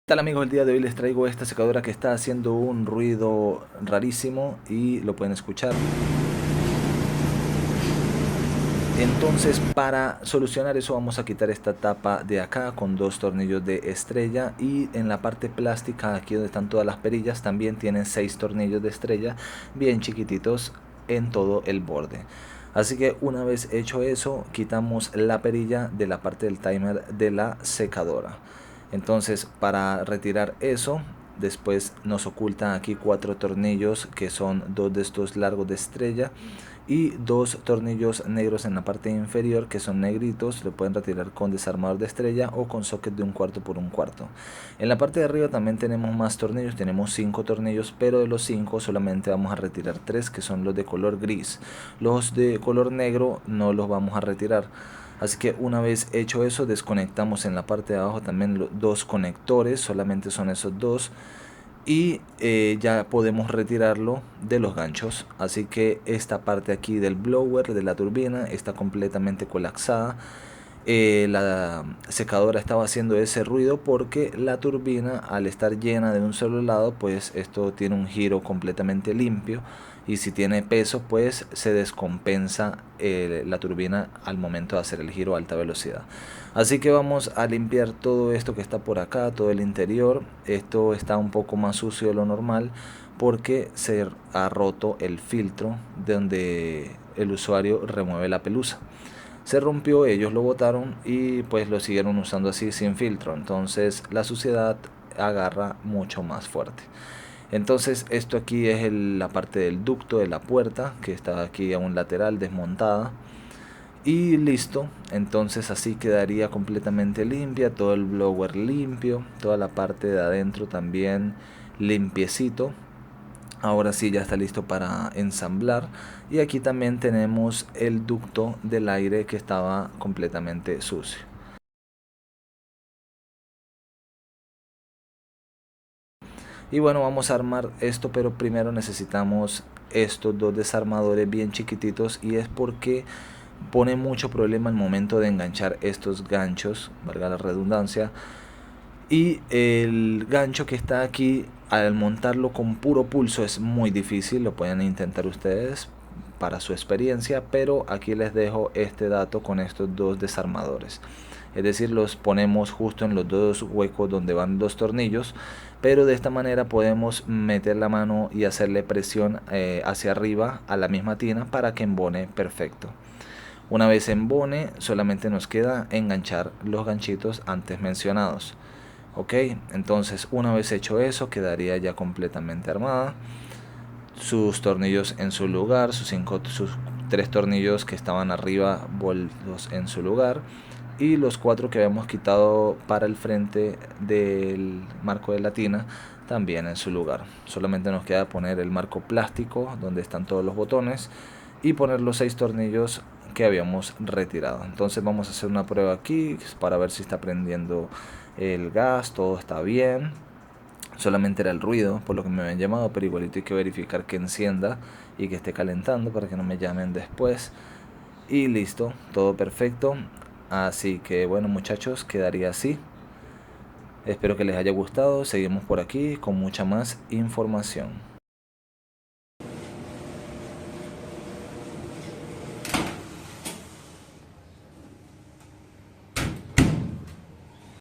Tal amigos, el día de hoy les traigo esta secadora que está haciendo un ruido rarísimo y lo pueden escuchar. Entonces, para solucionar eso vamos a quitar esta tapa de acá con dos tornillos de estrella, y en la parte plástica, aquí donde están todas las perillas, también tienen 6 tornillos de estrella bien chiquititos en todo el borde. Así que una vez hecho eso, quitamos la perilla de la parte del timer de la secadora. Entonces, para retirar eso, después nos ocultan aquí 4 tornillos que son dos de estos largos de estrella y dos tornillos negros en la parte inferior que son negritos. Lo pueden retirar con desarmador de estrella o con socket de 1/4 por 1/4. En la parte de arriba también tenemos más tornillos, tenemos 5 tornillos, pero de los 5 solamente vamos a retirar 3 que son los de color gris. Los de color negro no los vamos a retirar. Así que una vez hecho eso, desconectamos en la parte de abajo también los dos conectores, solamente son esos dos, y ya podemos retirarlo de los ganchos. Así que esta parte aquí del blower de la turbina está completamente colapsada. La secadora estaba haciendo ese ruido porque la turbina, al estar llena de un solo lado, pues esto tiene un giro completamente limpio, y si tiene peso pues se descompensa la turbina al momento de hacer el giro a alta velocidad. Así que vamos a limpiar todo esto que está por acá, todo el interior. Esto está un poco más sucio de lo normal porque se ha roto el filtro donde el usuario remueve la pelusa. Se rompió, ellos lo botaron y pues lo siguieron usando así sin filtro. Entonces la suciedad agarra mucho más fuerte. Entonces esto aquí es la parte del ducto de la puerta que está aquí a un lateral desmontada. Y listo, entonces así quedaría completamente limpia, todo el blower limpio, toda la parte de adentro también limpiecito. Ahora sí ya está listo para ensamblar, y aquí también tenemos el ducto del aire que estaba completamente sucio. Y bueno, vamos a armar esto, pero primero necesitamos estos dos desarmadores bien chiquititos, y es porque pone mucho problema al momento de enganchar estos ganchos, valga la redundancia. Y el gancho que está aquí, al montarlo con puro pulso es muy difícil. Lo pueden intentar ustedes para su experiencia, pero aquí les dejo este dato con estos dos desarmadores. Es decir, los ponemos justo en los dos huecos donde van los tornillos, pero de esta manera podemos meter la mano y hacerle presión hacia arriba a la misma tina para que embone perfecto. Una vez embone, solamente nos queda enganchar los ganchitos antes mencionados. Ok, entonces una vez hecho eso, quedaría ya completamente armada. Sus tornillos en su lugar, sus 3 tornillos que estaban arriba vueltos en su lugar, y los 4 que habíamos quitado para el frente del marco de la tina también en su lugar. Solamente nos queda poner el marco plástico donde están todos los botones y poner los 6 tornillos que habíamos retirado. Entonces vamos a hacer una prueba aquí para ver si está prendiendo el gas, todo está bien. Solamente era el ruido por lo que me habían llamado, pero igualito hay que verificar que encienda y que esté calentando para que no me llamen después. Y listo, todo perfecto. Así que bueno muchachos, quedaría así. Espero que les haya gustado. Seguimos por aquí con mucha más información.